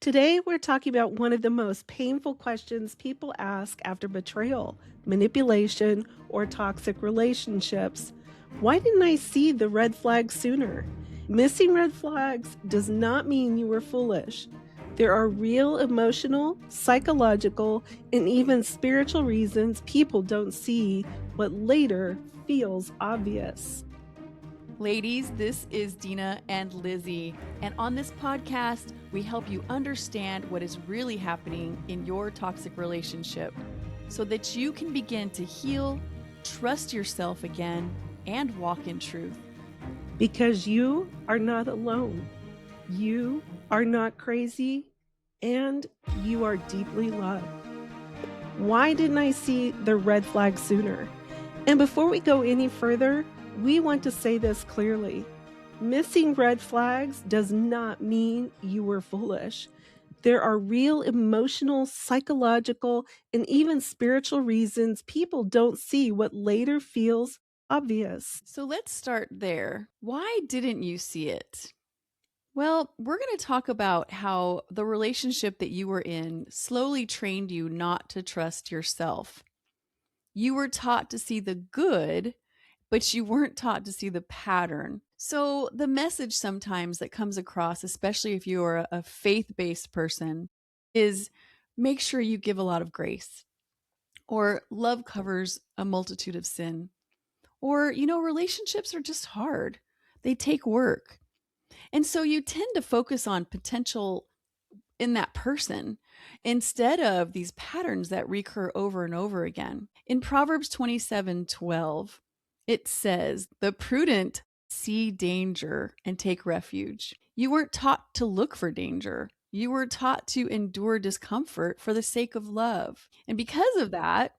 Today, we're talking about one of the most painful questions people ask after betrayal, manipulation, or toxic relationships. Why didn't I see the red flags sooner? Missing red flags does not mean you were foolish. There are real emotional, psychological, and even spiritual reasons people don't see what later feels obvious. Ladies, this is Deana and Lizzie, and on this podcast, we help you understand what is really happening in your toxic relationship so that you can begin to heal, trust yourself again, and walk in truth. Because you are not alone. You are not crazy, and you are deeply loved. Why didn't I see the red flag sooner? And before we go any further, we want to say this clearly. Missing red flags does not mean you were foolish. There are real emotional, psychological, and even spiritual reasons people don't see what later feels obvious. So let's start there. Why didn't you see it? Well, we're going to talk about how the relationship that you were in slowly trained you not to trust yourself. You were taught to see the good, but you weren't taught to see the pattern. So, the message sometimes that comes across, especially if you are a faith based person, is make sure you give a lot of grace, or love covers a multitude of sin, or, relationships are just hard, they take work. And so, you tend to focus on potential in that person instead of these patterns that recur over and over again. In Proverbs 27:12, it says, "The prudent see danger and take refuge." You weren't taught to look for danger. You were taught to endure discomfort for the sake of love. And because of that,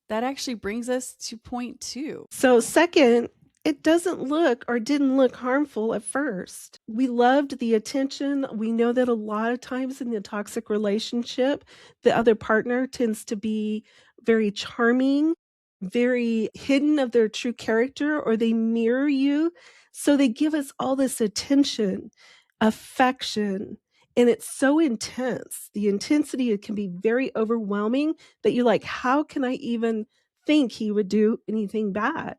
that actually brings us to point 2. So, second, it doesn't look or didn't look harmful at first. We loved the attention. We know that a lot of times in the toxic relationship, the other partner tends to be very charming, very hidden of their true character, or they mirror you. So they give us all this attention, affection, and it's so intense. The intensity, it can be very overwhelming that you're like, how can I even think he would do anything bad?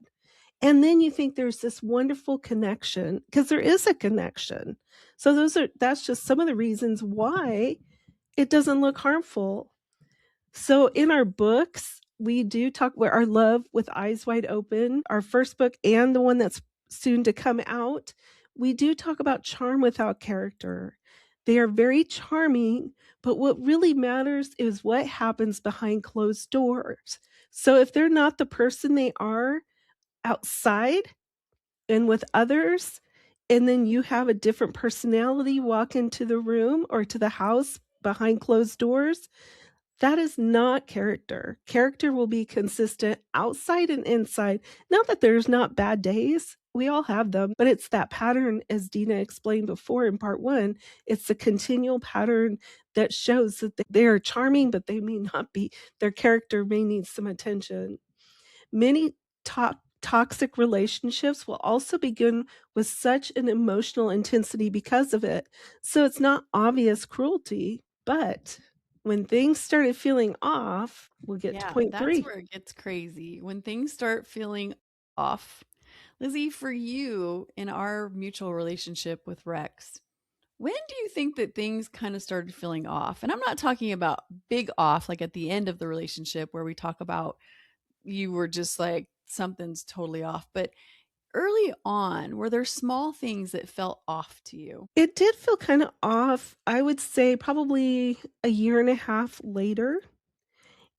And then you think there's this wonderful connection because there is a connection. So that's just some of the reasons why it doesn't look harmful. So in our books, we do talk about our Love with Eyes Wide Open, our first book and the one that's soon to come out. We do talk about charm without character. They are very charming, but what really matters is what happens behind closed doors. So if they're not the person they are outside and with others, and then you have a different personality walk into the room or to the house behind closed doors, that is not character. Character will be consistent outside and inside. Not that there's not bad days. We all have them, but it's that pattern, as Deana explained before in part 1. It's the continual pattern that shows that they are charming, but they may not be. Their character may need some attention. Many toxic relationships will also begin with such an emotional intensity because of it. So it's not obvious cruelty, but when things started feeling off, we'll get to Yeah, point that's 3. where it gets crazy. When things start feeling off. Lizzie, for you in our mutual relationship with Rex, when do you think that things kind of started feeling off? And I'm not talking about big off, like at the end of the relationship where we talk about you were just like, something's totally off. But early on, were there small things that felt off to you? It did feel kind of off, I would say probably a year and a half later.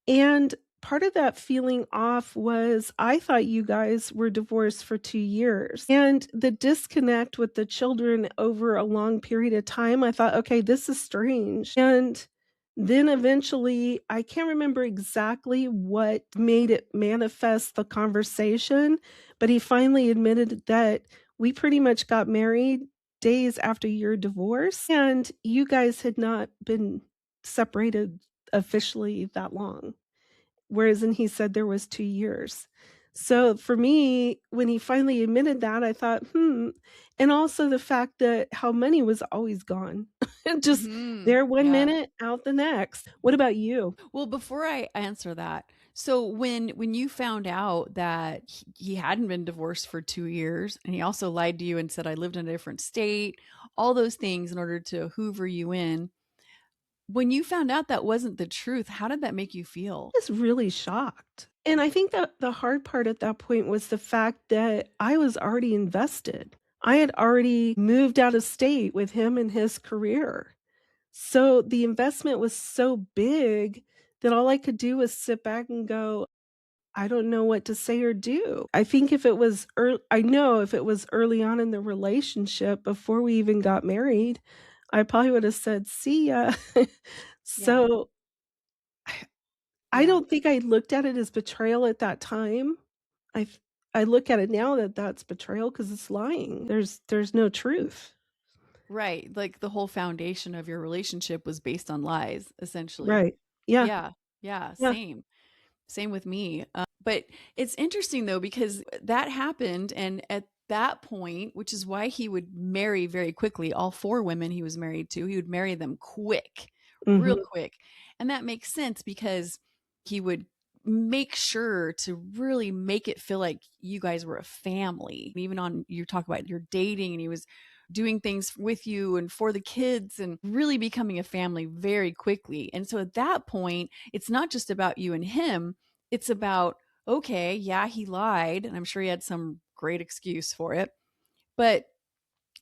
And part of that feeling off was I thought you guys were divorced for 2 years. And the disconnect with the children over a long period of time, I thought, okay, this is strange. And then eventually, I can't remember exactly what made it manifest the conversation, but he finally admitted that we pretty much got married days after your divorce, and you guys had not been separated officially that long. Whereas and he said there was 2 years. So for me, when he finally admitted that, I thought, "Hmm," and also the fact that how money was always gone. Just Mhm. there one Yeah. minute, out the next. What about you? Well, before I answer that, so when you found out that he hadn't been divorced for 2 years, and he also lied to you and said, "I lived in a different state," all those things in order to hoover you in, when you found out that wasn't the truth, how did that make you feel? Was really shocked. And I think that the hard part at that point was the fact that I was already invested. I had already moved out of state with him and his career. So the investment was so big that all I could do was sit back and go, I don't know what to say or do. I think if it was I know if it was early on in the relationship before we even got married, I probably would have said, "See ya." Yeah. So I Yeah. don't think I looked at it as betrayal at that time. I th I look at it now that that's betrayal because it's lying. There's no truth. Right. Like the whole foundation of your relationship was based on lies, essentially. Right. Yeah. Yeah. Yeah. Yeah. Same. Same with me. But it's interesting though, because that happened. And at that point, which is why he would marry very quickly, all four women he was married to, he would marry them quick, real Mhm. quick. And that makes sense because he would make sure to really make it feel like you guys were a family. Even on, you talk about your dating, and he was doing things with you and for the kids and really becoming a family very quickly. And so at that point, it's not just about you and him, it's about, okay, yeah, he lied, and I'm sure he had some great excuse for it, but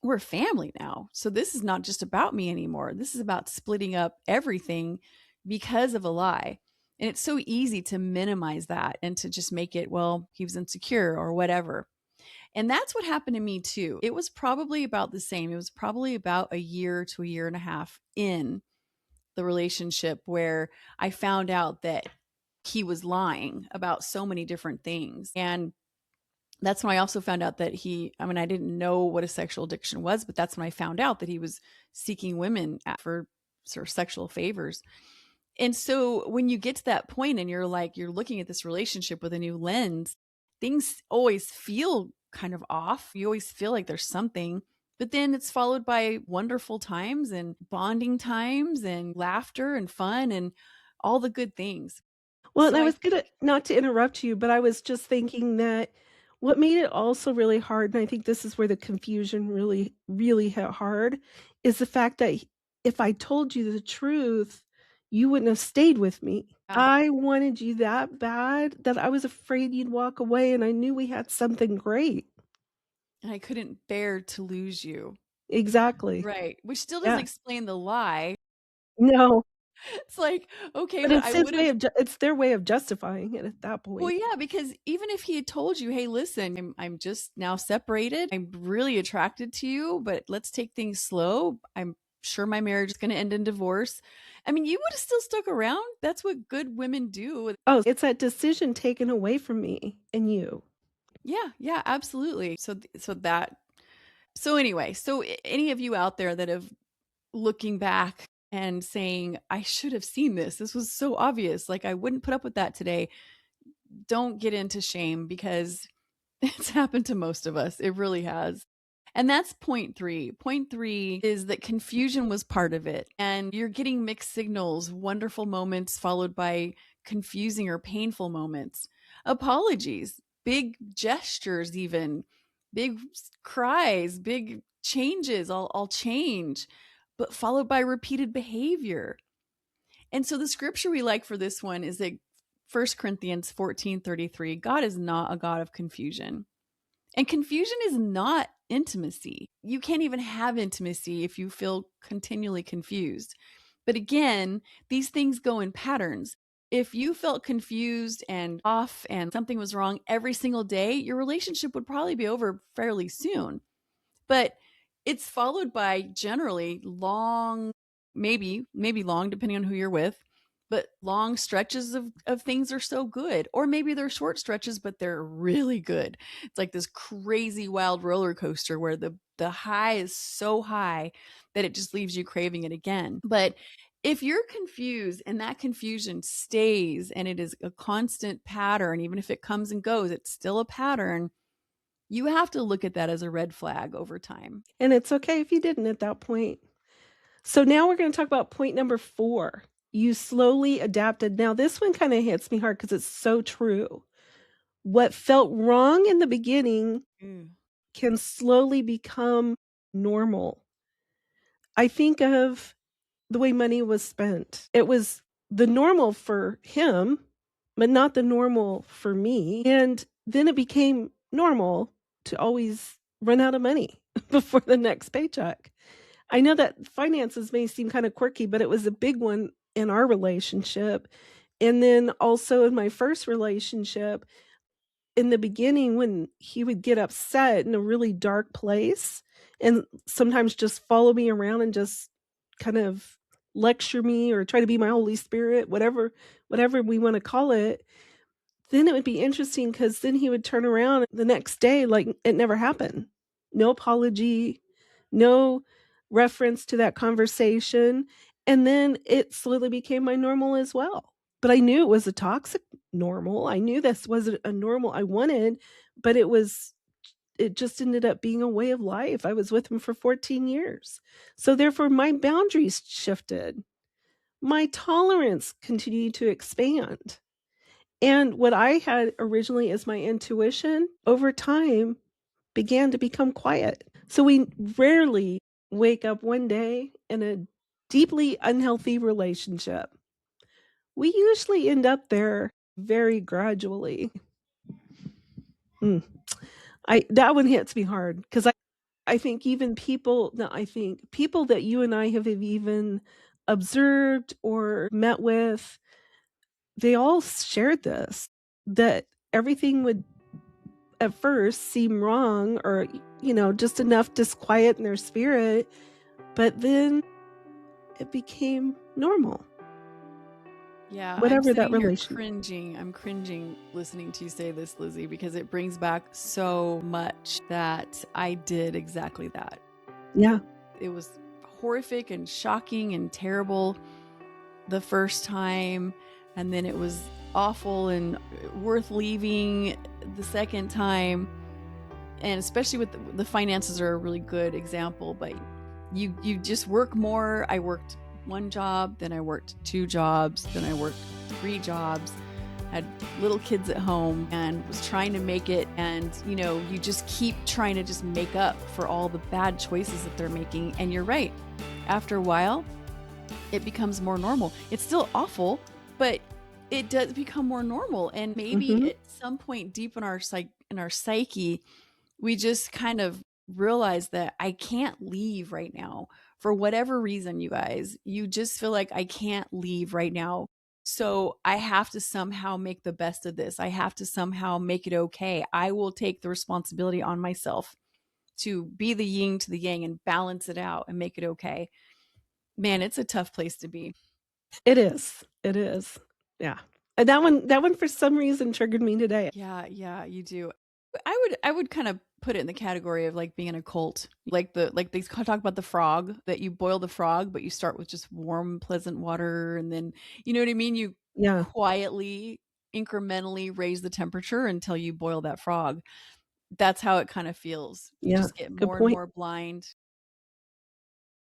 we're family now. So this is not just about me anymore. This is about splitting up everything because of a lie. And it's so easy to minimize that and to just make it, well, he was insecure or whatever. And that's what happened to me too. It was probably about the same. It was probably about a year to a year and a half in the relationship where I found out that he was lying about so many different things. And that's when I also found out that I mean, I didn't know what a sexual addiction was, but that's when I found out that he was seeking women for sort of sexual favors. And so when you get to that point and you're like, you're looking at this relationship with a new lens, things always feel kind of off. You always feel like there's something, but then it's followed by wonderful times and bonding times and laughter and fun and all the good things. Well, and So I I was gonna not to interrupt you, but I was just thinking that what made it also really hard, and I think this is where the confusion really, really hit hard, is the fact that if I told you the truth, you wouldn't have stayed with me. yeah, I wanted you that bad that I was afraid you'd walk away, and I knew we had something great. and I couldn't bear to lose you. Exactly. Right, which still doesn't Yeah. explain the lie. No, It's like, okay, but but I would have. it's their way of justifying it at that Well, point. yeah, because even if he had told you, "Hey, listen, I'm just now separated. I'm really attracted to you, but let's take things slow. I'm sure my marriage is going to end in divorce." I mean, you would have still stuck around. That's what good women do. Oh, it's that decision taken away from me and you. Yeah, yeah, absolutely. So anyway, so any of you out there that have looking back and saying, "I should have seen this. This was so obvious. Like I wouldn't put up with that today." Don't get into shame because it's happened to most of us. It really has. And that's point three. Point three is that confusion was part of it. And you're getting mixed signals, wonderful moments followed by confusing or painful moments. Apologies, big gestures, even big cries, big changes. I'll change, but followed by repeated behavior. And so the scripture we like for this one is that 1 Corinthians 14:33, God is not a God of confusion. And confusion is not intimacy. You can't even have intimacy if you feel continually confused. But again, these things go in patterns. If you felt confused and off and something was wrong every single day, your relationship would probably be over fairly soon. But it's followed by generally long, maybe long, depending on who you're with, but long stretches of things are so good. Or maybe they're short stretches, but they're really good. It's like this crazy wild roller coaster where the high is so high that it just leaves you craving it again. But If you're confused and that confusion stays and it is a constant pattern, even if it comes and goes, it's still a pattern, you have to look at that as a red flag over time. And it's okay if you didn't at that point. So now we're going to talk about point number 4. You slowly adapted. Now, this one kind of hits me hard because it's so true. What felt wrong in the beginning Mm. can slowly become normal. I think of the way money was spent. It was the normal for him, but not the normal for me. And then it became normal to always run out of money before the next paycheck. I know that finances may seem kind of quirky, but it was a big one in our relationship. And then also in my first relationship, in the beginning, when he would get upset in a really dark place and sometimes just follow me around and just kind of lecture me or try to be my Holy Spirit, whatever we wanna call it, then it would be interesting because then he would turn around the next day like it never happened. No apology, no reference to that conversation, and then it slowly became my normal as well. But I knew it was a toxic normal. I knew this wasn't a normal I wanted, but it just ended up being a way of life. I was with him for 14 years. So therefore my boundaries shifted. My tolerance continued to expand. And what I had originally as my intuition, over time began to become quiet. So we rarely wake up one day in a deeply unhealthy relationship. We usually end up there very gradually. Mm. I that one hits me hard because I think even people no, I think people that you and I have even observed or met with, they all shared this, that everything would at first seem wrong or, just enough disquiet in their spirit, but then it became normal, Yeah, I'm whatever that sitting here relation. cringing. I'm cringing listening to you say this, Lizzie, because it brings back so much that I did exactly that. Yeah, It was horrific and shocking and terrible the first time, and then it was awful and worth leaving the second time. And especially with the finances are a really good example, but you just work more. I worked one job, then I worked 2 jobs, then I worked 3 jobs, had little kids at home and was trying to make it. And you just keep trying to just make up for all the bad choices that they're making. And you're right, after a while it becomes more normal. It's still awful, but it does become more normal. And maybe mhm. at some point deep in our psyche, we just kind of realize that I can't leave right now for whatever reason. You guys, you just feel like I can't leave right now, so I have to somehow make the best of this. I have to somehow make it okay. I will take the responsibility on myself to be the yin to the yang and balance it out and make it okay. Man, it's a tough place to be. It is, it is. Yeah. And that one for some reason triggered me today. Yeah, yeah, you do. I would kind of put it in the category of like being in a cult. Like they talk about the frog, that you boil the frog, but you start with just warm, pleasant water, and then you know what I mean? You Yeah, quietly, incrementally raise the temperature until you boil that frog. That's how it kind of feels. You yeah, just get good more and point. more blind,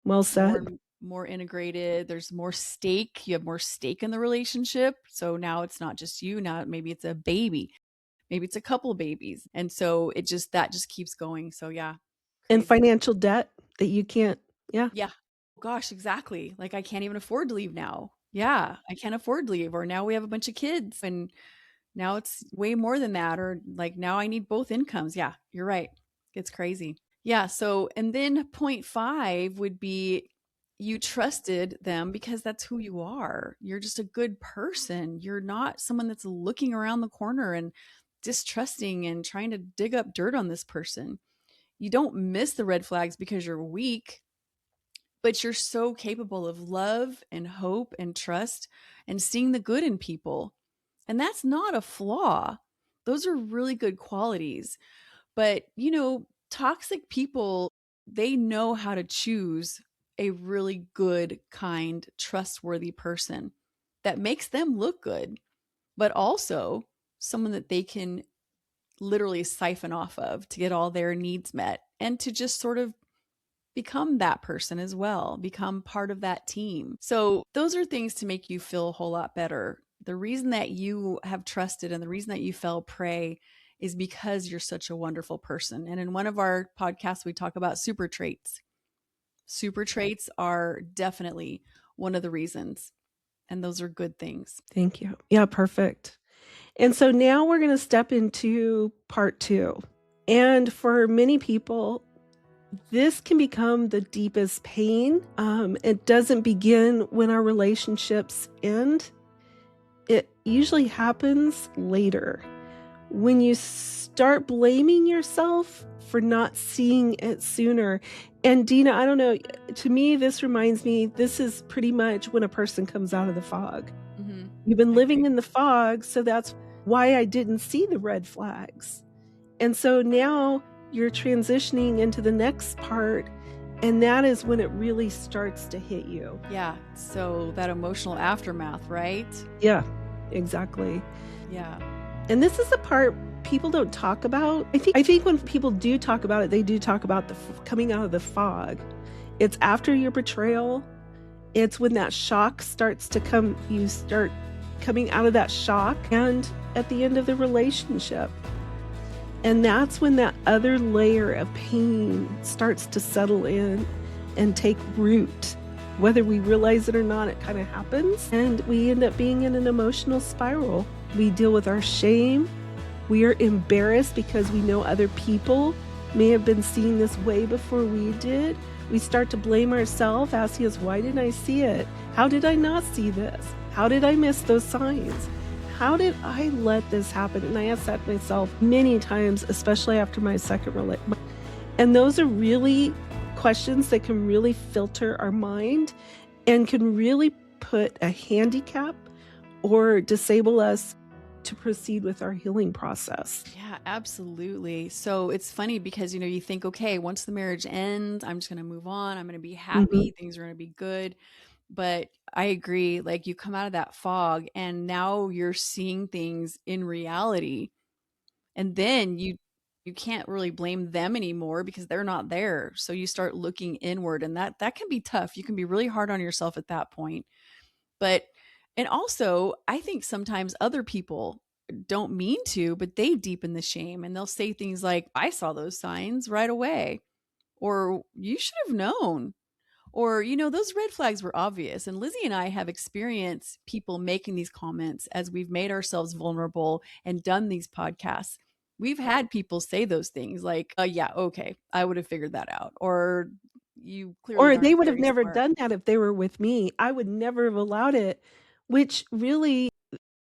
Well more said. and more integrated. There's more stake. You have more stake in the relationship. So now it's not just you. Now maybe it's a baby. Maybe it's a couple babies. And so that just keeps going. So yeah, And crazy. financial debt that you can't yeah, Yeah. Gosh, exactly. Like I can't even afford to leave now. Yeah, I can't afford to leave. Or now we have a bunch of kids and now it's way more than that. Or like now I need both incomes. Yeah, you're right. It's crazy. Yeah. So, and then point 5 would be you trusted them because that's who you are. You're just a good person. You're not someone that's looking around the corner and distrusting and trying to dig up dirt on this person. You don't miss the red flags because you're weak, but you're so capable of love and hope and trust and seeing the good in people. And that's not a flaw. Those are really good qualities. But, toxic people, they know how to choose a really good, kind, trustworthy person that makes them look good, but also someone that they can literally siphon off of to get all their needs met and to just sort of become that person as well, become part of that team. So, those are things to make you feel a whole lot better. The reason that you have trusted and the reason that you fell prey is because you're such a wonderful person. And in one of our podcasts, we talk about super traits. Super traits are definitely one of the reasons, and those are good things. Thank you. Yeah, perfect. And so now we're going to step into part 2. And for many people, this can become the deepest pain. It doesn't begin when our relationships end. It usually happens later. When you start blaming yourself for not seeing it sooner. And Deana, I don't know, to me, this reminds me, this is pretty much when a person comes out of the fog. Mm-hmm. You've been living in the fog, so that's why I didn't see the red flags. And so now you're transitioning into the next part, and that is when it really starts to hit you. Yeah. So that emotional aftermath, right? Yeah, exactly. Yeah. And this is the part people don't talk about. I think when people do talk about it, they do talk about the coming out of the fog. It's after your betrayal. It's when that shock starts to come. You start coming out of that shock, and at the end of the relationship. And that's when that other layer of pain starts to settle in and take root. Whether we realize it or not, it kind of happens. And we end up being in an emotional spiral. We deal with our shame. We are embarrassed because we know other people may have been seeing this way before we did. We start to blame ourselves, asking us, why didn't I see it? How did I not see this? How did I miss those signs? How did I let this happen? And I asked that myself many times, especially after my second relationship. And those are really questions that can really filter our mind and can really put a handicap or disable us to proceed with our healing process. Yeah, absolutely. So it's funny because, you think, okay, once the marriage ends, I'm just going to move on. I'm going to be happy. Things are going to be good. But I agree, like you come out of that fog and now you're seeing things in reality. And then you can't really blame them anymore because they're not there. So you start looking inward, and that can be tough. You can be really hard on yourself at that point. But and also, I think sometimes other people don't mean to, but they deepen the shame and they'll say things like, I saw those signs right away, or you should have known, or, those red flags were obvious. And Lizzie and I have experienced people making these comments as we've made ourselves vulnerable and done these podcasts. We've had people say those things like, yeah, okay, I would have figured that out. Or you clearly Or they aren't would have very never smart. done that if they were with me. I would never have allowed it, which really,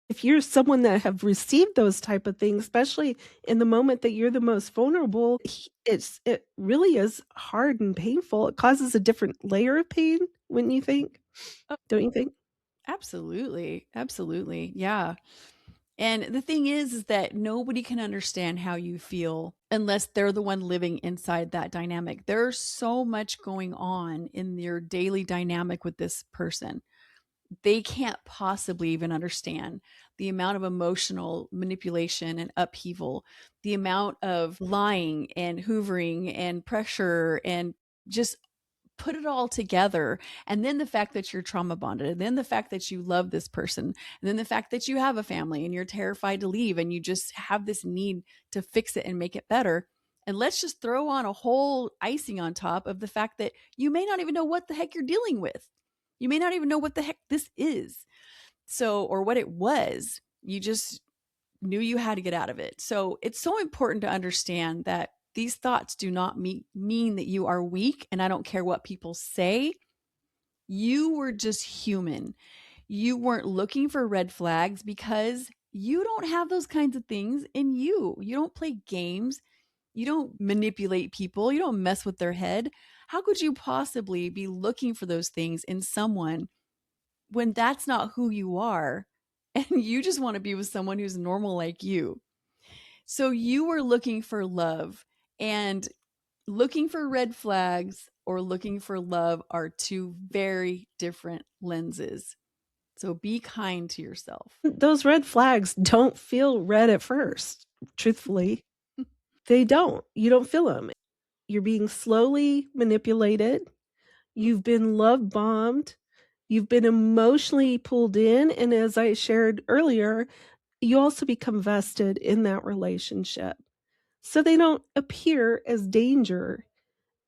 if you're someone that have received those type of things, especially in the moment that you're the most vulnerable, it really is hard and painful. It causes a different layer of pain, wouldn't you think? Oh, Don't you think? absolutely. Absolutely. Yeah. And the thing is that nobody can understand how you feel unless they're the one living inside that dynamic. There's so much going on in your daily dynamic with this person. They can't possibly even understand the amount of emotional manipulation and upheaval, the amount of lying and hoovering and pressure and just put it all together. And then the fact that you're trauma bonded, and then the fact that you love this person, and then the fact that you have a family and you're terrified to leave and you just have this need to fix it and make it better. And let's just throw on a whole icing on top of the fact that you may not even know what the heck you're dealing with. You may not even know what the heck this is. So, or what it was. You just knew you had to get out of it. So it's so important to understand that these thoughts do not mean that you are weak. And I don't care what people say. You were just human. You weren't looking for red flags because you don't have those kinds of things in you. You don't play games. You don't manipulate people. You don't mess with their head. How could you possibly be looking for those things in someone when that's not who you are? And you just want to be with someone who's normal like you. So you were looking for love and looking for red flags or looking for love are two very different lenses. So be kind to yourself. Those red flags don't feel red at first, truthfully. They don't. You don't feel them. You're being slowly manipulated. You've been love bombed. You've been emotionally pulled in. And as I shared earlier, you also become vested in that relationship. So they don't appear as danger.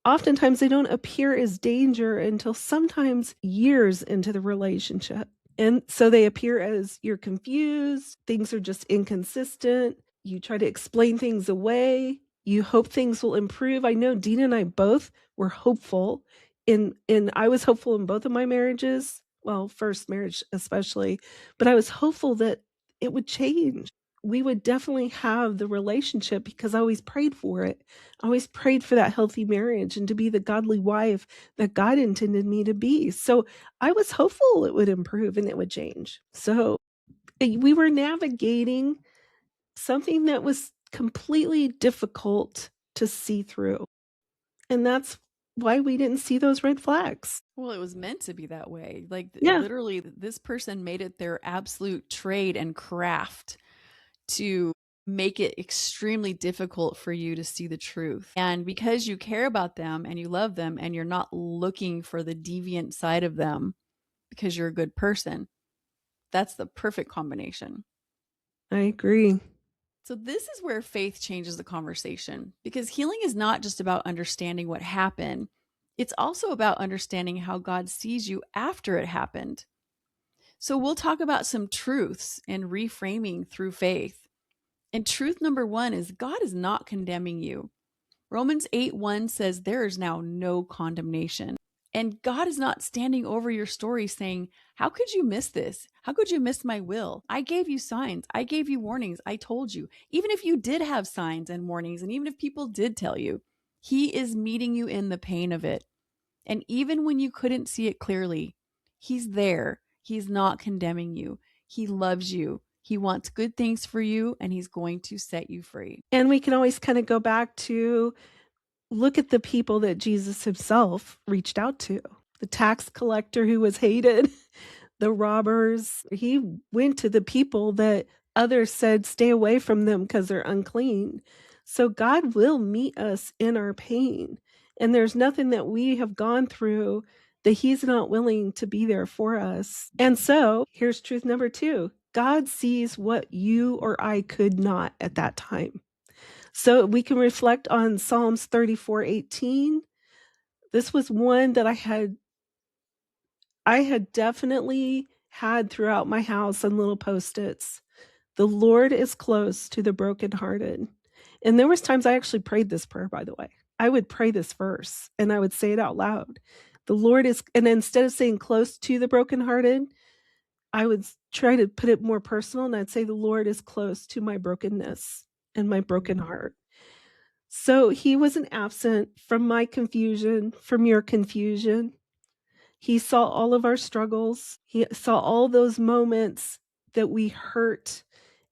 Oftentimes, they don't appear as danger until sometimes years into the relationship. And so they appear as you're confused, things are just inconsistent, you try to explain things away, you hope things will improve. I know Deana and I both were hopeful in I was hopeful in both of my marriages, well, first marriage especially, but I was hopeful that it would change. We would definitely have the relationship because I always prayed for it. I always prayed for that healthy marriage and to be the godly wife that God intended me to be. So I was hopeful it would improve and it would change. So we were navigating something that was completely difficult to see through. And that's why we didn't see those red flags. Well, it was meant to be that way. Like Yeah. literally, this person made it their absolute trade and craft to make it extremely difficult for you to see the truth. And because you care about them and you love them and you're not looking for the deviant side of them because you're a good person, that's the perfect combination. I agree. So, this is where faith changes the conversation because healing is not just about understanding what happened, it's also about understanding how God sees you after it happened. So, we'll talk about some truths and reframing through faith. And truth number one is God is not condemning you. Romans 8:1 says there is now no condemnation. And God is not standing over your story saying, how could you miss this? How could you miss my will? I gave you signs. I gave you warnings. I told you. Even if you did have signs and warnings, and even if people did tell you, He is meeting you in the pain of it. And even when you couldn't see it clearly, He's there. He's not condemning you. He loves you. He wants good things for you, and He's going to set you free. And we can always kind of go back to look at the people that Jesus himself reached out to. The tax collector who was hated, the robbers. He went to the people that others said, stay away from them because they're unclean. So God will meet us in our pain. And there's nothing that we have gone through that He's not willing to be there for us. And so here's truth number two: God sees what you or I could not at that time. So we can reflect on Psalms 34:18. This was one that I had definitely had throughout my house on little Post-its. The Lord is close to the brokenhearted. And there was times I actually prayed this prayer, by the way. I would pray this verse and I would say it out loud. The Lord is, and instead of saying close to the brokenhearted, I would try to put it more personal and I'd say the Lord is close to my brokenness and my broken heart. So he wasn't absent from my confusion, from your confusion. He saw all of our struggles. He saw all those moments that we hurt,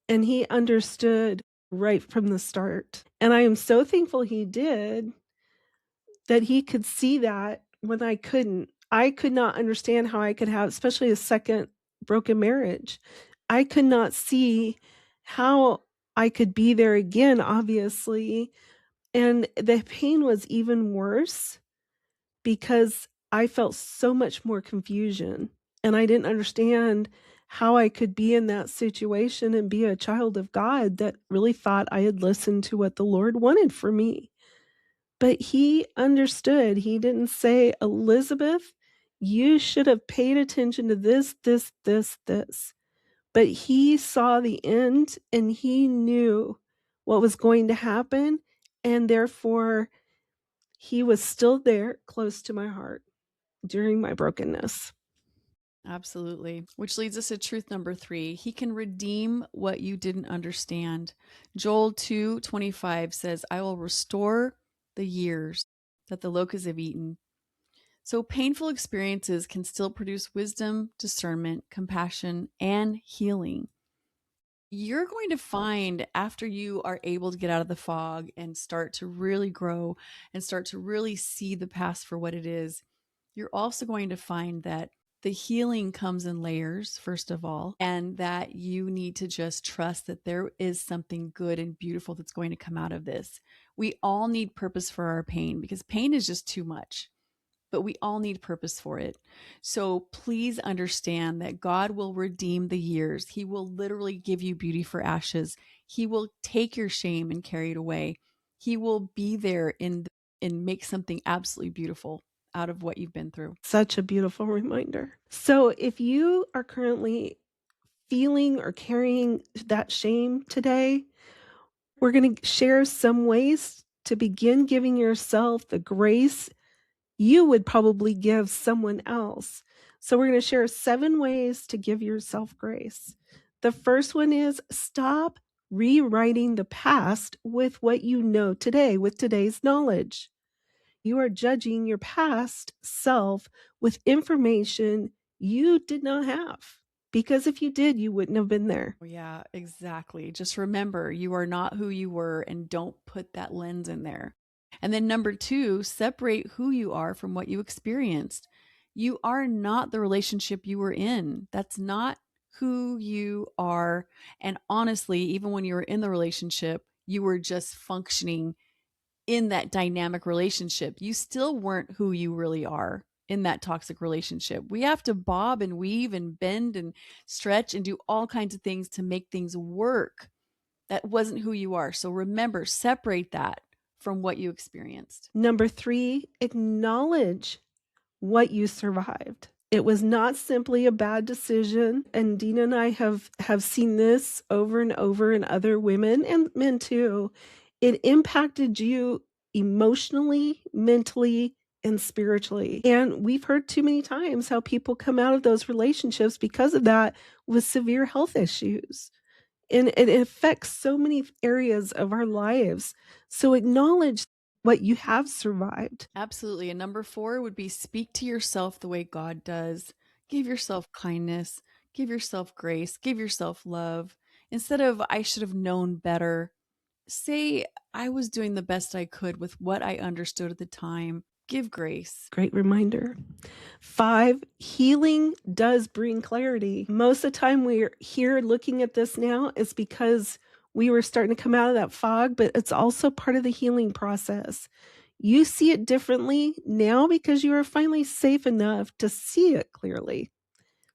and he understood right from the start. And I am so thankful he did, that he could see that when I couldn't. I could not understand how I could have, especially a second broken marriage. I could not see how I could be there again, obviously. And the pain was even worse because I felt so much more confusion, and I didn't understand how I could be in that situation and be a child of God that really thought I had listened to what the Lord wanted for me. But he understood. He didn't say, "Elizabeth, you should have paid attention to this, this, this, this." But he saw the end and he knew what was going to happen, and therefore he was still there close to my heart during my brokenness. Absolutely. Which leads us to truth number three. He can redeem what you didn't understand. Joel 2:25 says, I will restore the years that the locusts have eaten. So painful experiences can still produce wisdom, discernment, compassion, and healing. You're going to find after you are able to get out of the fog and start to really grow and start to really see the past for what it is, you're also going to find that the healing comes in layers, first of all, and that you need to just trust that there is something good and beautiful that's going to come out of this. We all need purpose for our pain because pain is just too much, but we all need purpose for it. So please understand that God will redeem the years. He will literally give you beauty for ashes. He will take your shame and carry it away. He will be there and make something absolutely beautiful out of what you've been through. Such a beautiful reminder. So if you are currently feeling or carrying that shame today, we're going to share some ways to begin giving yourself the grace you would probably give someone else. So we're going to share 7 ways to give yourself grace. The first one is stop rewriting the past with what you know today, with today's knowledge. You are judging your past self with information you did not have. Because if you did, you wouldn't have been there. Yeah, exactly. Just remember, you are not who you were and don't put that lens in there. And then number 2, separate who you are from what you experienced. You are not the relationship you were in. That's not who you are. And honestly, even when you were in the relationship, you were just functioning in that dynamic relationship. You still weren't who you really are in that toxic relationship. We have to bob and weave and bend and stretch and do all kinds of things to make things work. That wasn't who you are. So remember, separate that from what you experienced. Number 3, acknowledge what you survived. It was not simply a bad decision. And Deana and I have seen this over and over in other women and men too. It impacted you emotionally, mentally, and spiritually. And we've heard too many times how people come out of those relationships because of that with severe health issues. And it affects so many areas of our lives. So acknowledge what you have survived. Absolutely. And number 4 would be speak to yourself the way God does. Give yourself kindness, give yourself grace, give yourself love. Instead of, I should have known better, say, I was doing the best I could with what I understood at the time. Give grace. Great reminder. 5, healing does bring clarity. Most of the time we're here looking at this now is because we were starting to come out of that fog, but it's also part of the healing process. You see it differently now because you are finally safe enough to see it clearly.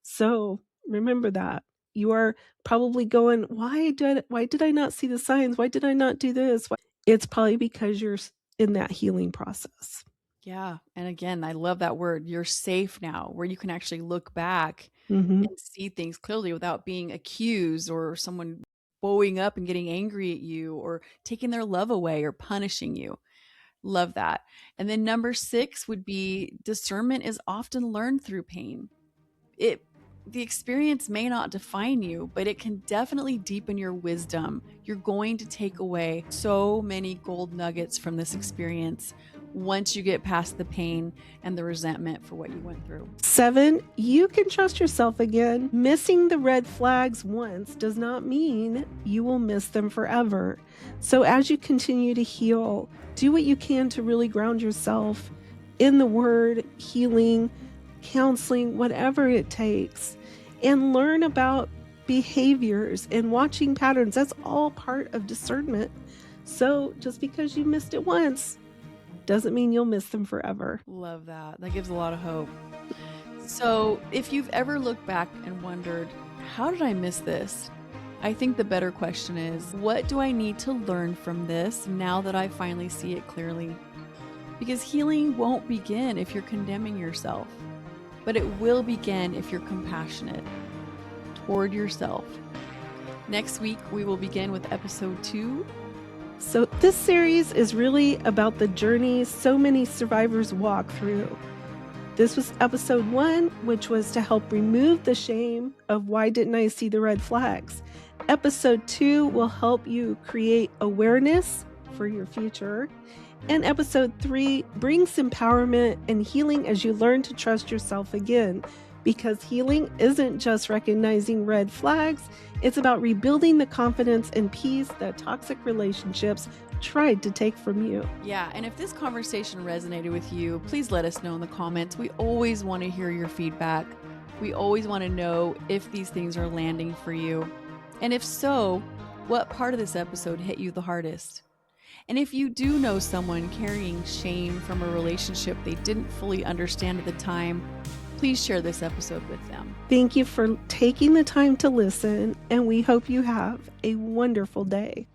So remember that. You are probably going, why did I not see the signs? Why did I not do this? It's probably because you're in that healing process. Yeah. And again, I love that word. You're safe now, where you can actually look back Mhm. and see things clearly without being accused or someone bowing up and getting angry at you or taking their love away or punishing you. Love that. And then number 6 would be discernment is often learned through pain. The experience may not define you, but it can definitely deepen your wisdom. You're going to take away so many gold nuggets from this experience once you get past the pain and the resentment for what you went through. 7, you can trust yourself again. Missing the red flags once does not mean you will miss them forever. So as you continue to heal, do what you can to really ground yourself in the word, healing, counseling, whatever it takes, and learn about behaviors and watching patterns. That's all part of discernment. So just because you missed it once doesn't mean you'll miss them forever. Love that. That gives a lot of hope. So if you've ever looked back and wondered, how did I miss this? I think the better question is, what do I need to learn from this now that I finally see it clearly? Because healing won't begin if you're condemning yourself, but it will begin if you're compassionate toward yourself. Next week, we will begin with episode 2. So this series is really about the journey so many survivors walk through. This was episode 1, which was to help remove the shame of why didn't I see the red flags. Episode 2 will help you create awareness for your future. And episode 3 brings empowerment and healing as you learn to trust yourself again. because healing isn't just recognizing red flags, it's about rebuilding the confidence and peace that toxic relationships tried to take from you. Yeah, and if this conversation resonated with you, please let us know in the comments. We always want to hear your feedback. We always want to know if these things are landing for you. And if so, what part of this episode hit you the hardest? And if you do know someone carrying shame from a relationship they didn't fully understand at the time, please share this episode with them. Thank you for taking the time to listen, and we hope you have a wonderful day.